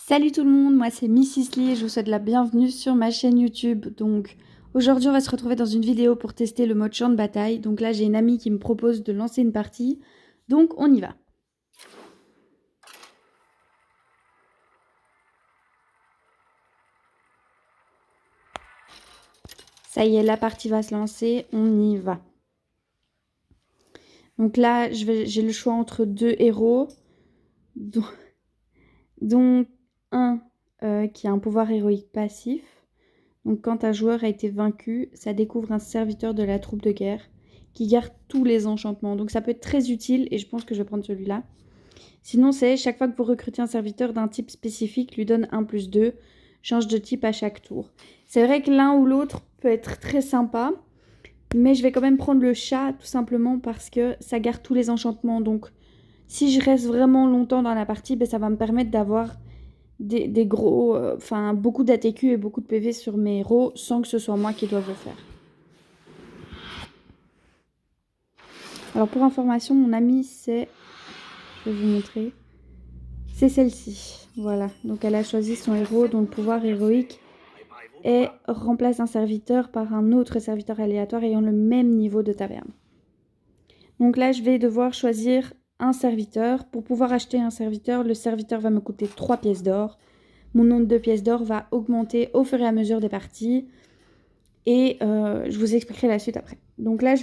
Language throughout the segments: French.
Salut tout le monde, moi c'est Mrs Lee et je vous souhaite la bienvenue sur ma chaîne YouTube. Donc aujourd'hui on va se retrouver dans une vidéo pour tester le mode champ de bataille. Donc là j'ai une amie qui me propose de lancer une partie, donc on y va. Ça y est, la partie va se lancer, on y va. Donc là j'ai le choix entre deux héros, dont un qui a un pouvoir héroïque passif. Donc quand un joueur a été vaincu, ça découvre un serviteur de la troupe de guerre qui garde tous les enchantements. Donc ça peut être très utile et je pense que je vais prendre celui-là. Sinon c'est chaque fois que vous recrutez un serviteur d'un type spécifique, lui donne 1+2, change de type à chaque tour. C'est vrai que l'un ou l'autre peut être très sympa, mais je vais quand même prendre le chat tout simplement parce que ça garde tous les enchantements. Donc si je reste vraiment longtemps dans la partie, ça va me permettre d'avoir des gros, beaucoup d'ATQ et beaucoup de PV sur mes héros sans que ce soit moi qui doive le faire. Alors pour information, mon amie c'est, je vais vous montrer, c'est celle-ci. Voilà, donc elle a choisi son héros dont le pouvoir héroïque remplace un serviteur par un autre serviteur aléatoire ayant le même niveau de taverne. Donc là je vais devoir choisir un serviteur. Pour pouvoir acheter un serviteur, le serviteur va me coûter 3 pièces d'or. Mon nombre de pièces d'or va augmenter au fur et à mesure des parties. Et je vous expliquerai la suite après. Donc là,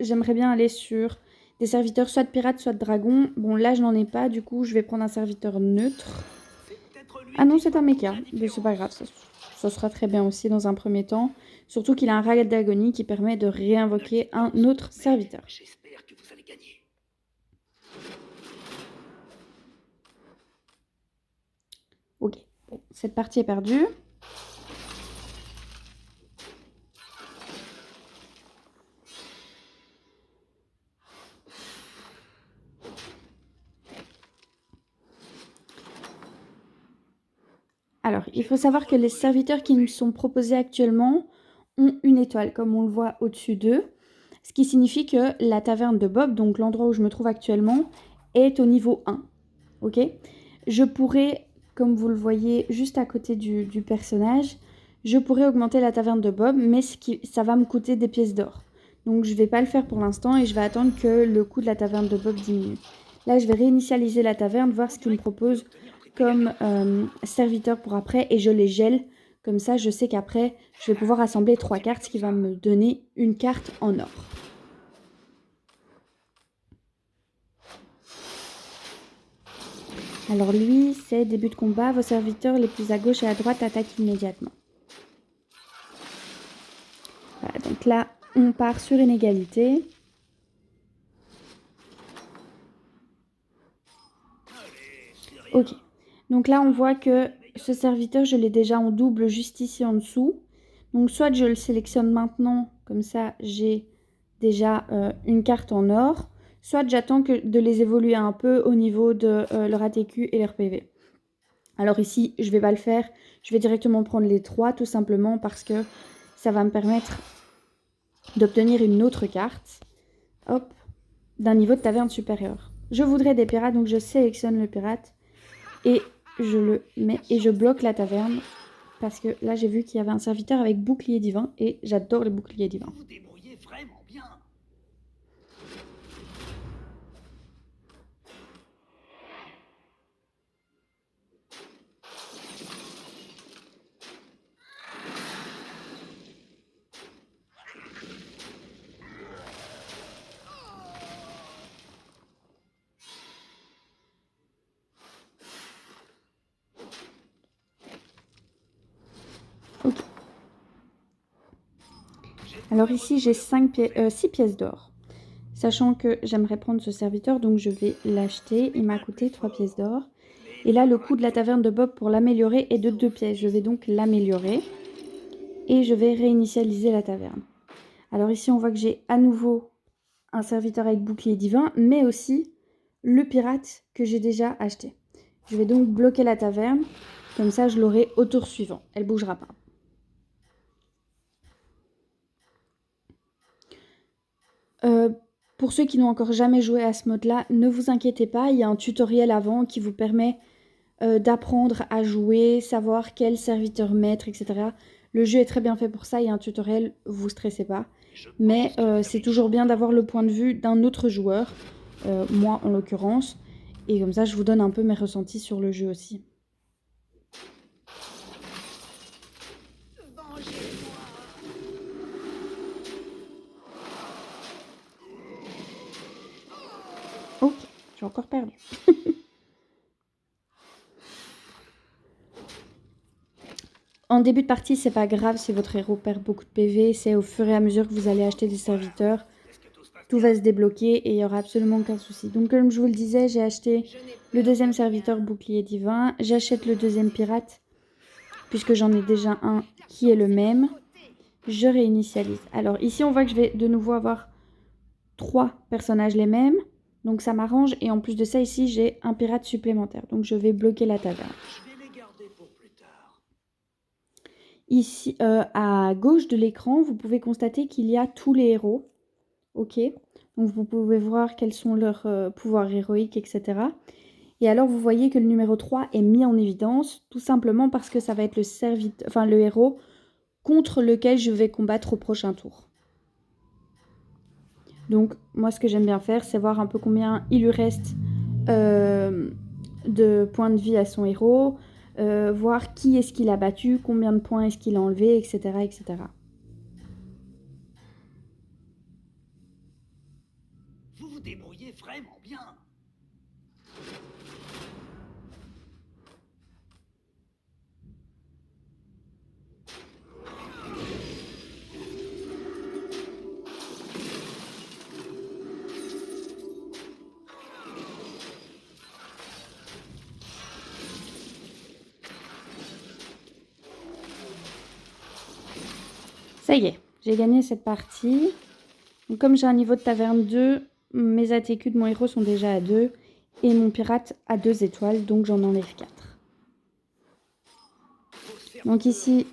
j'aimerais bien aller sur des serviteurs soit de pirates, soit de dragons. Bon, là, je n'en ai pas, du coup, je vais prendre un serviteur neutre. Ah non, c'est un mecha, mais c'est pas grave, ça sera très bien aussi dans un premier temps. Surtout qu'il a un raid d'agonie qui permet de réinvoquer un autre serviteur. J'espère que vous allez gagner. Ok, bon, cette partie est perdue. Alors, il faut savoir que les serviteurs qui nous sont proposés actuellement ont une étoile, comme on le voit au-dessus d'eux. Ce qui signifie que la taverne de Bob, donc l'endroit où je me trouve actuellement, est au niveau 1. Ok ? Je pourrais, comme vous le voyez juste à côté du personnage, je pourrais augmenter la taverne de Bob, mais ça va me coûter des pièces d'or. Donc je ne vais pas le faire pour l'instant et je vais attendre que le coût de la taverne de Bob diminue. Là, je vais réinitialiser la taverne, voir ce qu'il me propose comme serviteur pour après et je les gèle. Comme ça, je sais qu'après, je vais pouvoir assembler 3 cartes, ce qui va me donner une carte en or. Alors lui, c'est début de combat. Vos serviteurs les plus à gauche et à droite attaquent immédiatement. Voilà, donc là, on part sur une égalité. Ok. Donc là, on voit que ce serviteur, je l'ai déjà en double juste ici en dessous. Donc soit je le sélectionne maintenant, comme ça j'ai déjà une carte en or. Soit j'attends de les évoluer un peu au niveau de leur ATQ et leur PV. Alors ici, je ne vais pas le faire. Je vais directement prendre les 3 tout simplement parce que ça va me permettre d'obtenir une autre carte. Hop, d'un niveau de taverne supérieur. Je voudrais des pirates, donc je sélectionne le pirate et je le mets et je bloque la taverne parce que là j'ai vu qu'il y avait un serviteur avec bouclier divin et j'adore les boucliers divins. Vous vous débrouillez vraiment bien. Ok. Alors ici j'ai 6 pièces d'or. Sachant que j'aimerais prendre ce serviteur, donc je vais l'acheter. Il m'a coûté 3 pièces d'or. Et là, le coût de la taverne de Bob pour l'améliorer est de 2 pièces. Je vais donc l'améliorer. Et je vais réinitialiser la taverne. Alors ici, on voit que j'ai à nouveau un serviteur avec bouclier divin, mais aussi le pirate que j'ai déjà acheté. Je vais donc bloquer la taverne. Comme ça, je l'aurai au tour suivant. Elle ne bougera pas. Pour ceux qui n'ont encore jamais joué à ce mode-là, ne vous inquiétez pas, il y a un tutoriel avant qui vous permet d'apprendre à jouer, savoir quel serviteur mettre, etc. Le jeu est très bien fait pour ça, il y a un tutoriel, vous stressez pas. Mais c'est toujours bien d'avoir le point de vue d'un autre joueur, moi en l'occurrence. Et comme ça, je vous donne un peu mes ressentis sur le jeu aussi. Ok, j'ai encore perdu. En début de partie, c'est pas grave si votre héros perd beaucoup de PV, c'est au fur et à mesure que vous allez acheter des serviteurs, tout va se débloquer et il n'y aura absolument aucun souci. Donc comme je vous le disais, j'ai acheté le deuxième serviteur bouclier divin, j'achète le deuxième pirate, puisque j'en ai déjà un qui est le même. Je réinitialise. Alors ici, on voit que je vais de nouveau avoir 3 personnages les mêmes, donc ça m'arrange. Et en plus de ça, ici, j'ai un pirate supplémentaire, donc je vais bloquer la taverne. Ici, à gauche de l'écran, vous pouvez constater qu'il y a tous les héros. Ok, donc vous pouvez voir quels sont leurs pouvoirs héroïques, etc. Et alors, vous voyez que le numéro 3 est mis en évidence, tout simplement parce que ça va être le héros contre lequel je vais combattre au prochain tour. Donc, moi, ce que j'aime bien faire, c'est voir un peu combien il lui reste de points de vie à son héros, voir qui est-ce qu'il a battu, combien de points est-ce qu'il a enlevé, etc., etc. Vous vous débrouillez vraiment bien. Ça y est, j'ai gagné cette partie. Donc, comme j'ai un niveau de taverne 2, mes ATQ de mon héros sont déjà à 2 et mon pirate à 2 étoiles, donc j'en enlève 4. Donc ici,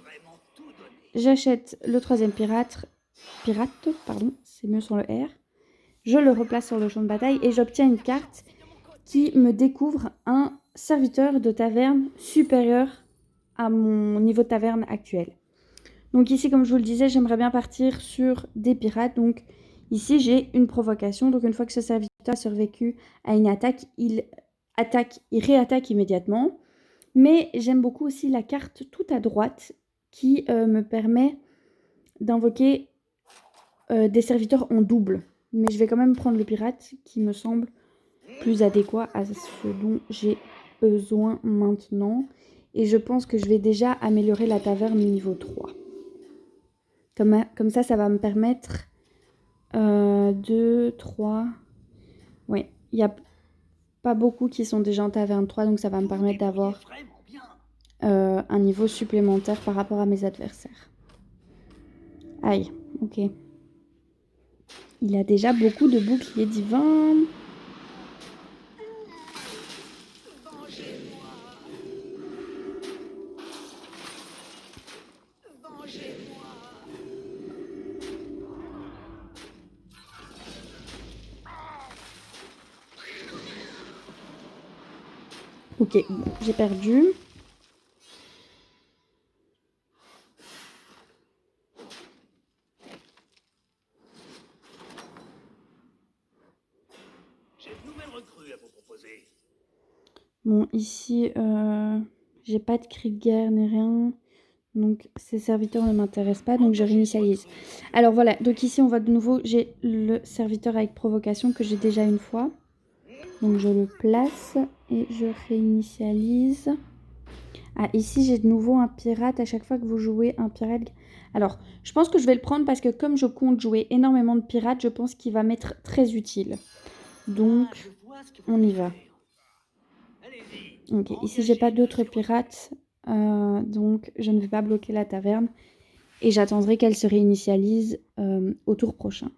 j'achète le troisième pirate, c'est mieux sur le R. Je le replace sur le champ de bataille et j'obtiens une carte qui me découvre un serviteur de taverne supérieur à mon niveau de taverne actuel. Donc ici, comme je vous le disais, j'aimerais bien partir sur des pirates. Donc ici, j'ai une provocation. Donc une fois que ce serviteur a survécu à une attaque, il réattaque immédiatement. Mais j'aime beaucoup aussi la carte tout à droite qui me permet d'invoquer des serviteurs en double. Mais je vais quand même prendre le pirate qui me semble plus adéquat à ce dont j'ai besoin maintenant. Et je pense que je vais déjà améliorer la taverne niveau 3. Comme ça, ça va me permettre 2, 3... Oui, il n'y a pas beaucoup qui sont déjà en taverne 3, donc ça va me permettre d'avoir un niveau supplémentaire par rapport à mes adversaires. Aïe, ok. Il a déjà beaucoup de boucliers divins. Ok, bon, j'ai perdu. J'ai une nouvelle recrue à vous proposer. Bon, ici, j'ai pas de cri de guerre ni rien. Donc, ces serviteurs ne m'intéressent pas, donc je réinitialise. Alors voilà, donc ici, on voit de nouveau, j'ai le serviteur avec provocation que j'ai déjà une fois. Donc, je le place et je réinitialise. Ah, ici, j'ai de nouveau un pirate. À chaque fois que vous jouez un pirate... Alors, je pense que je vais le prendre parce que comme je compte jouer énormément de pirates, je pense qu'il va m'être très utile. Donc, on y va. Ok, ici, j'ai pas d'autres pirates. Donc, je ne vais pas bloquer la taverne. Et j'attendrai qu'elle se réinitialise au tour prochain.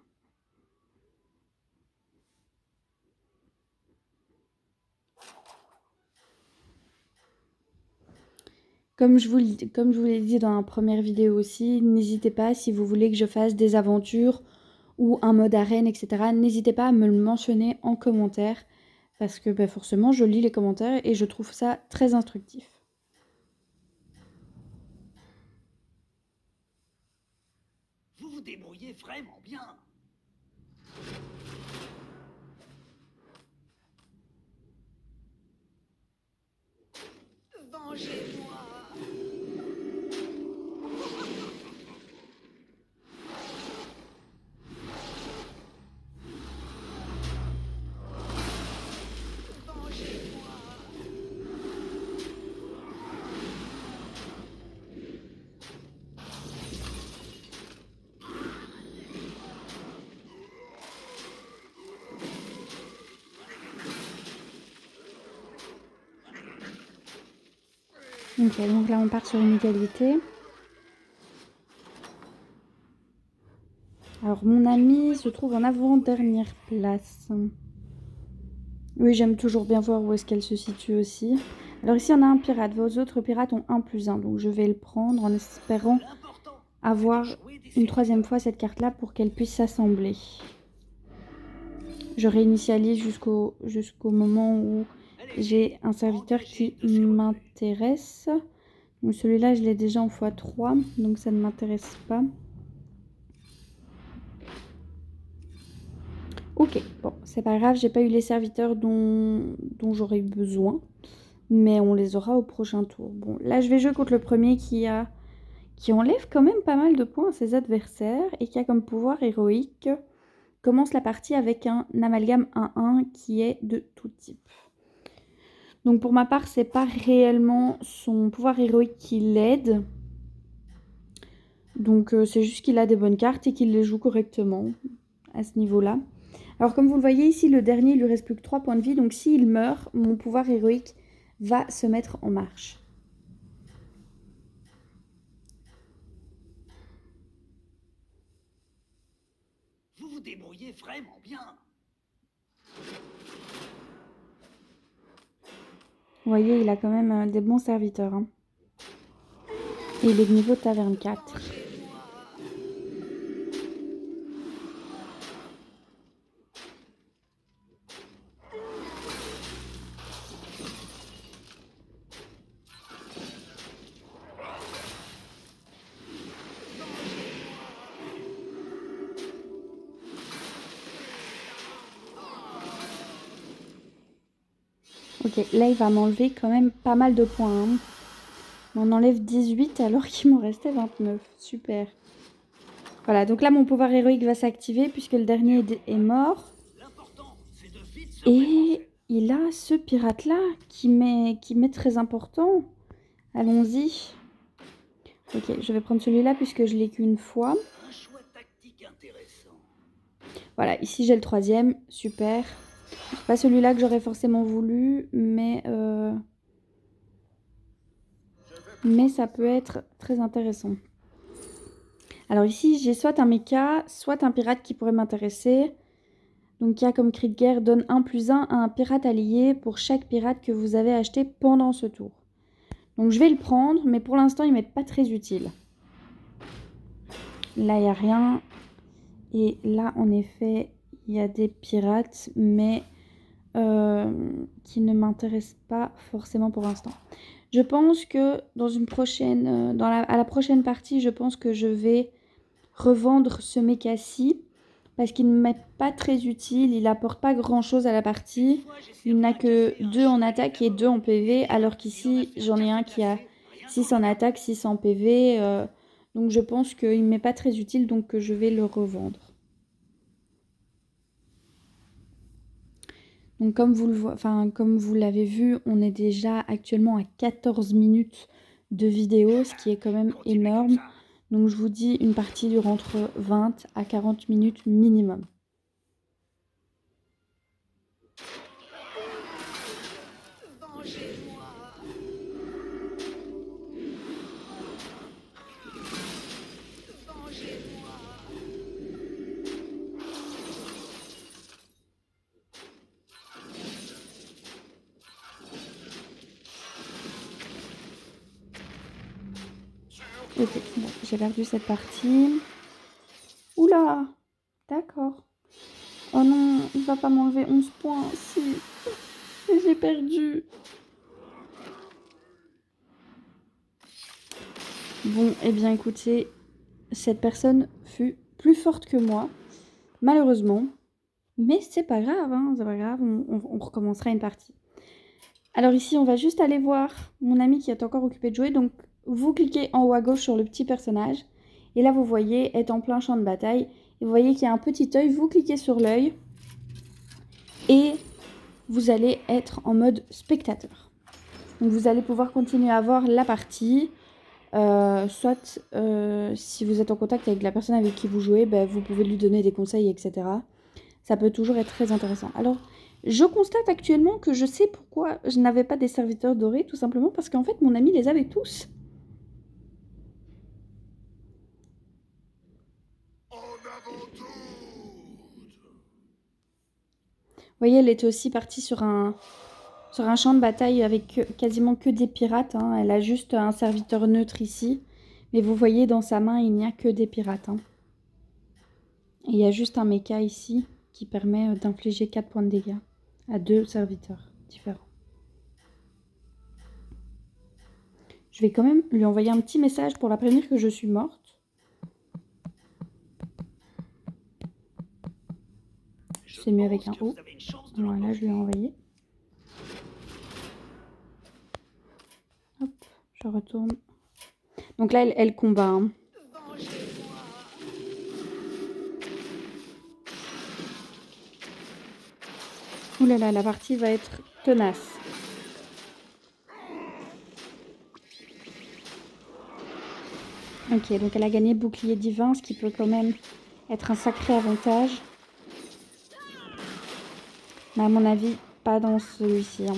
Comme je vous l'ai dit dans la première vidéo aussi, n'hésitez pas, si vous voulez que je fasse des aventures ou un mode arène, etc., n'hésitez pas à me le mentionner en commentaire. parce que bah, forcément, je lis les commentaires et je trouve ça très instructif. Vous vous débrouillez vraiment bien. Vengez-moi. Vengez-moi. Ok, donc là on part sur une égalité. Alors mon amie se trouve en avant-dernière place. Oui, j'aime toujours bien voir où est-ce qu'elle se situe aussi. Alors ici on a un pirate, vos autres pirates ont 1+1, donc je vais le prendre en espérant L'important, avoir c'est de jouer des une troisième serviteurs. fois cette carte-là pour qu'elle puisse s'assembler. Je réinitialise jusqu'au moment où j'ai un serviteur qui m'intéresse. Donc celui-là, je l'ai déjà en x3, donc ça ne m'intéresse pas. Ok, bon, c'est pas grave, j'ai pas eu les serviteurs dont j'aurais eu besoin. Mais on les aura au prochain tour. Bon, là, je vais jouer contre le premier qui enlève quand même pas mal de points à ses adversaires et qui a comme pouvoir héroïque. Commence la partie avec un amalgame 1-1 qui est de tout type. Donc pour ma part, c'est pas réellement son pouvoir héroïque qui l'aide. Donc c'est juste qu'il a des bonnes cartes et qu'il les joue correctement à ce niveau-là. Alors comme vous le voyez ici, le dernier, il lui reste plus que 3 points de vie. Donc s'il meurt, mon pouvoir héroïque va se mettre en marche. Vous vous débrouillez vraiment bien. Vous voyez, il a quand même des bons serviteurs. Hein. Et il est de niveau taverne 4. Ok, là il va m'enlever quand même pas mal de points. Hein. On en enlève 18 alors qu'il m'en restait 29. Super. Voilà, donc là mon pouvoir héroïque va s'activer puisque le dernier est mort. L'important, c'est de vite se Et il a ce pirate-là qui m'est très important. Allons-y. Ok, je vais prendre celui-là puisque je l'ai qu'une fois. Un choix tactique intéressant. Voilà, ici j'ai le troisième. Super. C'est pas celui-là que j'aurais forcément voulu, mais ça peut être très intéressant. Alors ici, j'ai soit un mecha, soit un pirate qui pourrait m'intéresser. Donc il y a comme cri de guerre, donne 1+1 à un pirate allié pour chaque pirate que vous avez acheté pendant ce tour. Donc je vais le prendre, mais pour l'instant, il m'est pas très utile. Là, il n'y a rien. Et là, en effet, il y a des pirates, mais qui ne m'intéressent pas forcément pour l'instant. Je pense que dans une prochaine, à la prochaine partie, je pense que je vais revendre ce mecha-ci parce qu'il ne m'est pas très utile, il apporte pas grand-chose à la partie. Il n'a que 2 en attaque et 2 en PV, alors qu'ici, j'en ai un qui a 6 en attaque, 6 en PV. Donc je pense qu'il ne m'est pas très utile, donc que je vais le revendre. Donc comme vous l'avez vu, on est déjà actuellement à 14 minutes de vidéo, ce qui est quand même énorme. Donc je vous dis, une partie dure entre 20 à 40 minutes minimum. Vengez-moi. Vengez-moi. Ok, bon, j'ai perdu cette partie. Oula, d'accord. Oh non, il va pas m'enlever 11 points, si. Et j'ai perdu. Bon, eh bien écoutez, cette personne fut plus forte que moi, malheureusement. Mais c'est pas grave, hein, c'est pas grave, on recommencera une partie. Alors ici, on va juste aller voir mon ami qui est encore occupé de jouer. Donc, vous cliquez en haut à gauche sur le petit personnage. Et là, vous voyez être en plein champ de bataille. Et vous voyez qu'il y a un petit œil. Vous cliquez sur l'œil. Et vous allez être en mode spectateur. Donc, vous allez pouvoir continuer à voir la partie. Soit, si vous êtes en contact avec la personne avec qui vous jouez, ben, vous pouvez lui donner des conseils, etc. Ça peut toujours être très intéressant. Alors, je constate actuellement que je sais pourquoi je n'avais pas des serviteurs dorés, tout simplement parce qu'en fait, mon ami les avait tous. Vous voyez, elle était aussi partie sur un champ de bataille avec quasiment que des pirates. Hein. Elle a juste un serviteur neutre ici. Mais vous voyez, dans sa main, il n'y a que des pirates. Hein. Et il y a juste un mecha ici qui permet d'infliger 4 points de dégâts à 2 serviteurs différents. Je vais quand même lui envoyer un petit message pour la prévenir que je suis morte. C'est mieux avec un O. Voilà, je lui ai envoyé. Hop, je retourne. Donc là, elle combat. Hein. Ouh là là, la partie va être tenace. Ok, donc elle a gagné bouclier divin, ce qui peut quand même être un sacré avantage. Mais à mon avis, pas dans celui-ci. Hein.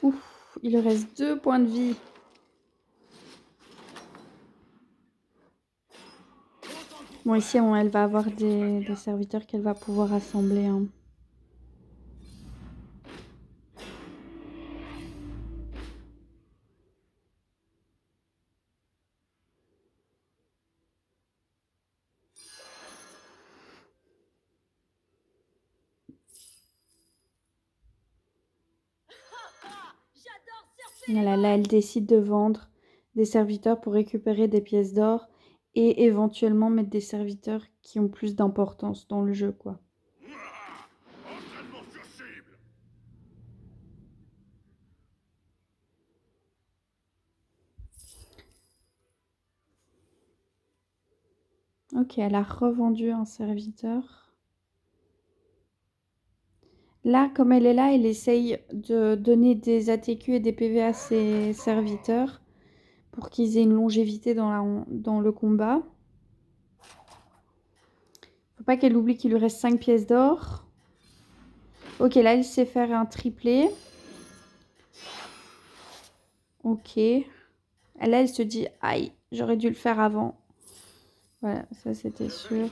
Ouf, il lui reste 2 points de vie. Bon, ici, elle va avoir des serviteurs qu'elle va pouvoir assembler. Hein. Voilà, là, elle décide de vendre des serviteurs pour récupérer des pièces d'or et éventuellement mettre des serviteurs qui ont plus d'importance dans le jeu, quoi. Ok, elle a revendu un serviteur. Là, comme elle est là, elle essaye de donner des ATQ et des PV à ses serviteurs pour qu'ils aient une longévité dans le combat. Faut pas qu'elle oublie qu'il lui reste 5 pièces d'or. Ok, là, elle sait faire un triplé. Ok. Là, elle se dit, aïe, j'aurais dû le faire avant. Voilà, ça c'était sûr.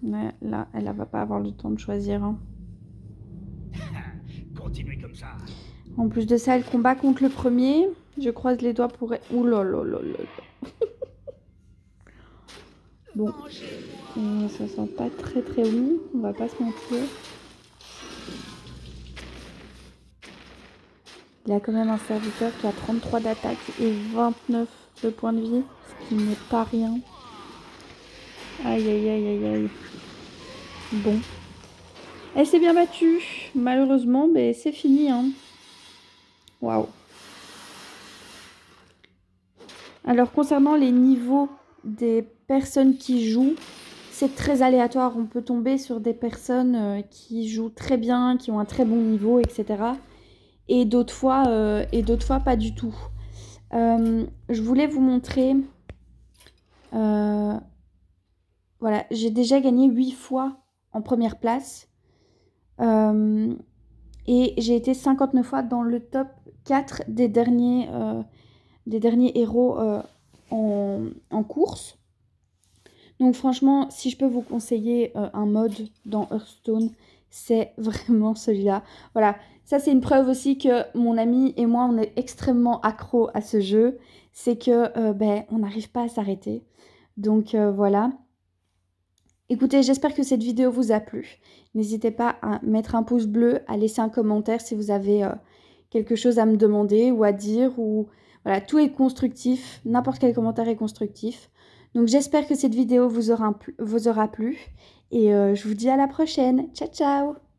Mais là, elle va pas avoir le temps de choisir. Hein. Continuez comme ça. En plus de ça, elle combat contre le premier. Je croise les doigts pour... Ouh là là là là. Bon, ça sent pas très très bon, on va pas se mentir. Il a quand même un serviteur qui a 33 d'attaque et 29 de points de vie, ce qui n'est pas rien. Aïe aïe aïe aïe aïe. Bon. Elle s'est bien battue, malheureusement, mais c'est fini. Hein. Waouh. Alors concernant les niveaux des personnes qui jouent, c'est très aléatoire. On peut tomber sur des personnes qui jouent très bien, qui ont un très bon niveau, etc. Et d'autres fois pas du tout. Je voulais vous montrer... voilà, j'ai déjà gagné 8 fois en première place. Et j'ai été 59 fois dans le top 4 des derniers héros en course. Donc franchement, si je peux vous conseiller un mode dans Hearthstone, c'est vraiment celui-là. Voilà, ça c'est une preuve aussi que mon ami et moi, on est extrêmement accro à ce jeu. c'est que ben, on n'arrive pas à s'arrêter. Donc voilà. Écoutez, j'espère que cette vidéo vous a plu. N'hésitez pas à mettre un pouce bleu, à laisser un commentaire si vous avez quelque chose à me demander ou à dire. Ou voilà, tout est constructif. N'importe quel commentaire est constructif. Donc j'espère que cette vidéo vous aura plu. Et je vous dis à la prochaine. Ciao, ciao!